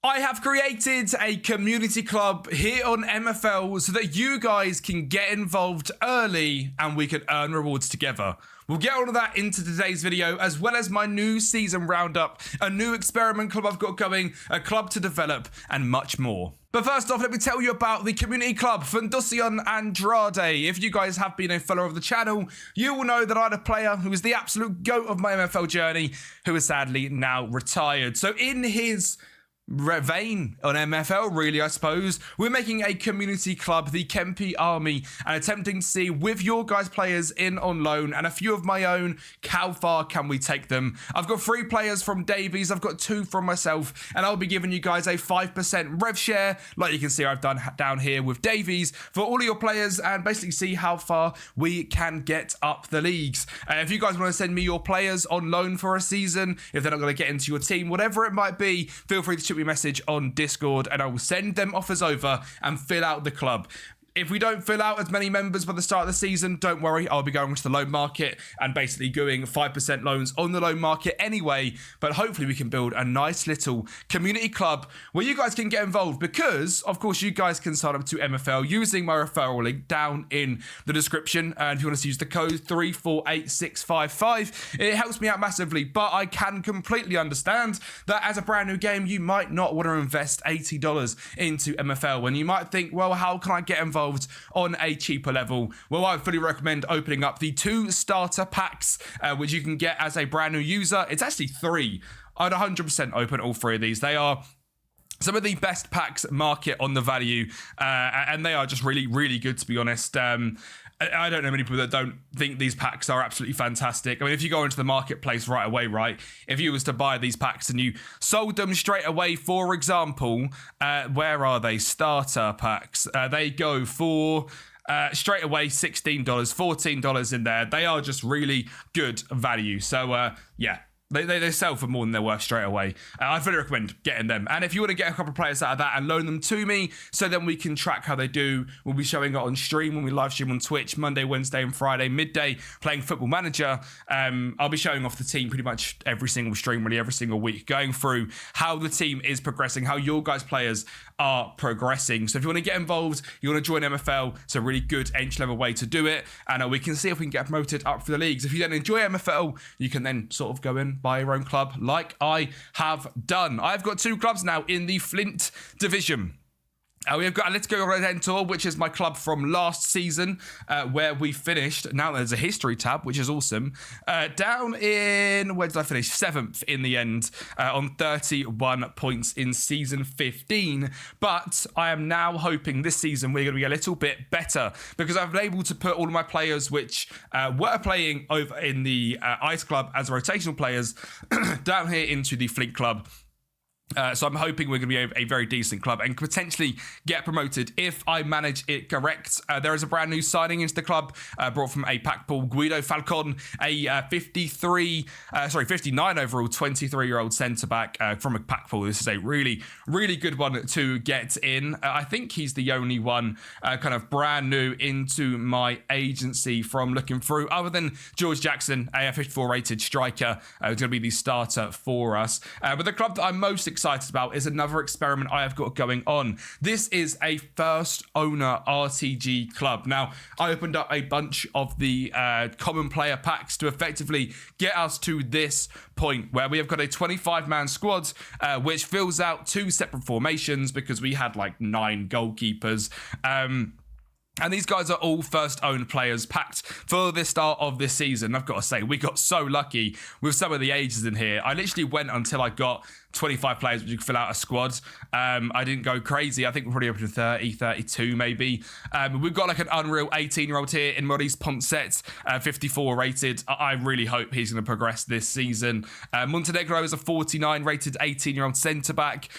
I have created a community club here on MFL so that you guys can get involved early and we can earn rewards together. We'll get all of that into today's video, as well as my new season roundup, a new experiment club I've got going, a club to develop, and much more. But first off, let me tell you about the community club, Funducion Andrade. If you guys have been a follower of the channel, you will know that I had a player who was the absolute GOAT of my MFL journey, who is sadly now retired. So in his vein on MFL, really, I suppose, we're making a community club, the Kempi Army, and attempting to see with your guys' players in on loan and a few of my own, how far can we take them. I've got 3 players from Davies, I've got 2 from myself, and I'll be giving you guys a 5% rev share, like you can see I've done down here with Davies, for all of your players, and basically see how far we can get up the leagues. If you guys want to send me your players on loan for a season, if they're not going to get into your team, whatever it might be, feel free to shoot me a message on Discord and I will send them offers over and fill out the club. If we don't fill out as many members by the start of the season, don't worry, I'll be going to the loan market and basically doing 5% loans on the loan market anyway, but hopefully we can build a nice little community club where you guys can get involved, because of course you guys can sign up to MFL using my referral link down in the description, and if you want to use the code 348655, it helps me out massively. But I can completely understand that as a brand new game, you might not want to invest $80 into MFL, when you might think, well, how can I get involved on a cheaper level? Well, I fully recommend opening up the 2 starter packs, which you can get as a brand new user. It's actually 3. I'd 100% open all 3 of these. They are some of the best packs market on the value, and they are just really, really good, to be honest. I don't know many people that don't think these packs are absolutely fantastic. I mean, if you go into the marketplace right away, right, if you was to buy these packs and you sold them straight away, for example, where are they? Starter packs. They go for straight away $16, $14 in there. They are just really good value. So, yeah. They sell for more than they're worth straight away. I'd really recommend getting them. And if you want to get a couple of players out of that and loan them to me, so then we can track how they do, we'll be showing it on stream when we live stream on Twitch, Monday, Wednesday, and Friday, midday, playing Football Manager. I'll be showing off the team pretty much every single stream, really every single week, going through how the team is progressing, how your guys' players are progressing. So if you want to get involved, you want to join MFL, it's a really good entry-level way to do it. And we can see if we can get promoted up for the leagues. If you then enjoy MFL, you can then sort of go in, buy your own club like I have done. I've got 2 clubs now in the Flint division. We have got Let's Go Redentor, which is my club from last season, where we finished. Now there's a history tab, which is awesome. Down in, where did I finish? 7th in the end, on 31 points in season 15. But I am now hoping this season we're going to be a little bit better, because I've been able to put all of my players, which were playing over in the Ice Club as rotational players, down here into the Flint club. So I'm hoping we're going to be a very decent club and potentially get promoted if I manage it correct. There is a brand new signing into the club, brought from a pack pool, Guido Falcon, a 59 overall, 23-year-old centre-back from a pack pool. This is a really, really good one to get in. I think he's the only one kind of brand new into my agency from looking through, other than George Jackson, a 54-rated striker, who's going to be the starter for us. But the club that I'm most excited about is another experiment I have got going on. This is a first owner RTG club. Now, I opened up a bunch of the common player packs to effectively get us to this point where we have got a 25-man squad, which fills out 2 separate formations because we had like 9 goalkeepers. And these guys are all first-owned players packed for the start of this season. I've got to say, we got so lucky with some of the ages in here. I literally went until I got 25 players, which you can fill out a squad. I didn't go crazy. I think we're probably up to 30, 32 maybe. We've got like an unreal 18-year-old here in Maurice Poncet, 54 rated. I really hope he's going to progress this season. Montenegro is a 49 rated 18-year-old centre-back.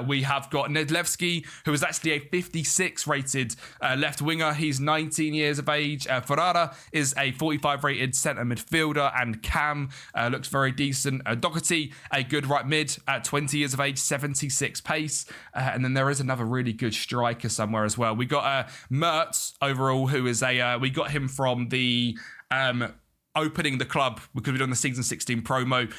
We have got Nedlevski, who is actually a 56 rated left winger. He's 19 years of age. Ferrara is a 45 rated centre midfielder, and Cam looks very decent. Doherty, a good right mid at 20 years of age, 76 pace. And then there is another really good striker somewhere as well. We got Mertz overall, who is we got him from the opening the club because we're doing the season 16 promo.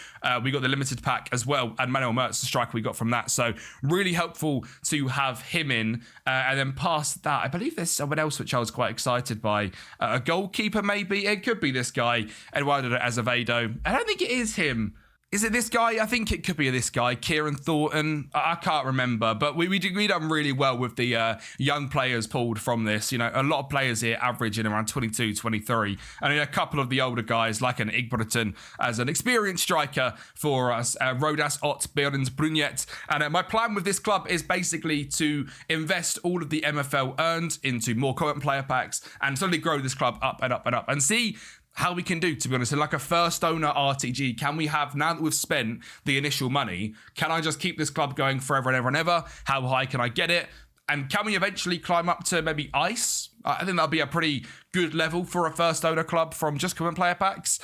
We got the limited pack as well, and Manuel Mertz, the striker we got from that. So really helpful to have him in. And then past that, I believe there's someone else which I was quite excited by. A goalkeeper, maybe. It could be this guy, Eduardo Azevedo. I don't think it is him. Is it this guy? I think it could be this guy, Kieran Thornton. I can't remember, but we done really well with the young players pulled from this. You know, a lot of players here averaging around 22, 23. And a couple of the older guys, like an Igbriton as an experienced striker for us, Rodas Ott, Berends Brunet. And my plan with this club is basically to invest all of the MFL earned into more current player packs and slowly grow this club up and up and up and see how we can do, to be honest, in like a first owner RTG. Can we have, now that we've spent the initial money, can I just keep this club going forever and ever and ever? How high can I get it? And can we eventually climb up to maybe Ice? I think that'll be a pretty good level for a first owner club from just current player packs.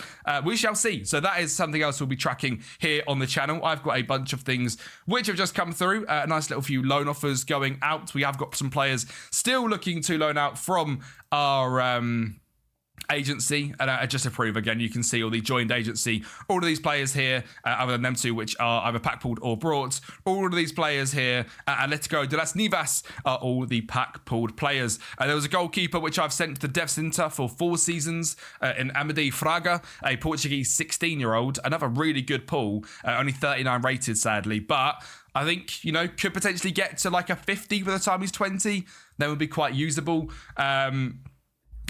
We shall see. So that is something else we'll be tracking here on the channel. I've got a bunch of things which have just come through. A nice little few loan offers going out. We have got some players still looking to loan out from our agency, and just to prove again, you can see all the joined agency, all of these players here, other than them two which are either pack pulled or brought, all of these players here at Atletico de las Nivas are all the pack pulled players. There was a goalkeeper which I've sent to the Dev Center for 4 seasons in Amadei Fraga, a Portuguese 16-year-old, another really good pull, only 39 rated sadly, but I think, you know, could potentially get to like a 50 by the time he's 20, then would be quite usable.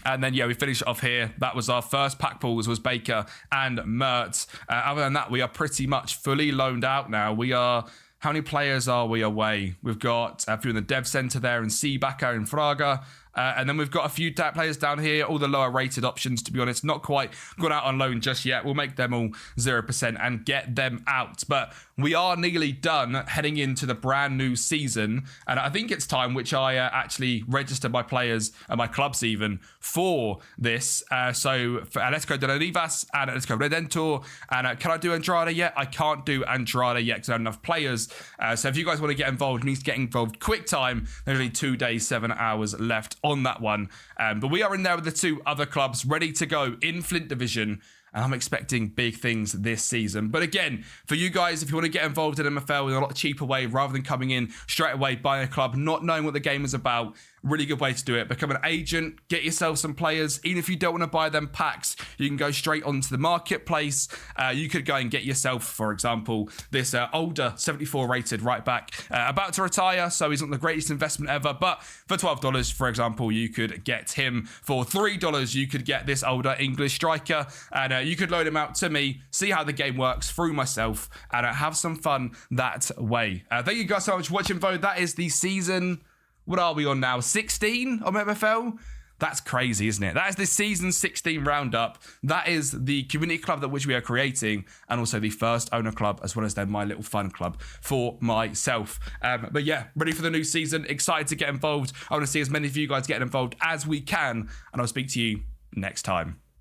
And then, yeah, we finish it off here. That was our first pack pulls, was Baker and Mertz. Other than that, we are pretty much fully loaned out now. We are... How many players are we away? We've got a few in the dev center there, and Seabacker and Fraga. And then we've got a few players down here, all the lower rated options, to be honest, not quite gone out on loan just yet. We'll make them all 0% and get them out. But we are nearly done heading into the brand new season. And I think it's time which I actually register my players and my clubs even for this. So for Atletico de las Nivas and Atletico Redentor. And can I do Andrade yet? I can't do Andrade yet because I don't have enough players. So if you guys want to get involved, you need to get involved quick time. There's only 2 days, 7 hours left on that one. But we are in there with the 2 other clubs ready to go in Flint Division. And I'm expecting big things this season. But again, for you guys, if you want to get involved in MFL in a lot cheaper way, rather than coming in straight away, buying a club, not knowing what the game is about, really good way to do it. Become an agent, get yourself some players. Even if you don't want to buy them packs, you can go straight onto the marketplace. You could go and get yourself, for example, this older 74 rated right back, about to retire, so he's not the greatest investment ever. But for $12, for example, you could get him. For $3, you could get this older English striker, and you could load him out to me, see how the game works through myself, and have some fun that way. Thank you guys so much for watching, Vo. That is the season... What are we on now? 16 on MFL? That's crazy, isn't it? That is the season 16 roundup. That is the community club that which we are creating, and also the first owner club, as well as then my little fun club for myself. But yeah, ready for the new season. Excited to get involved. I want to see as many of you guys getting involved as we can, and I'll speak to you next time.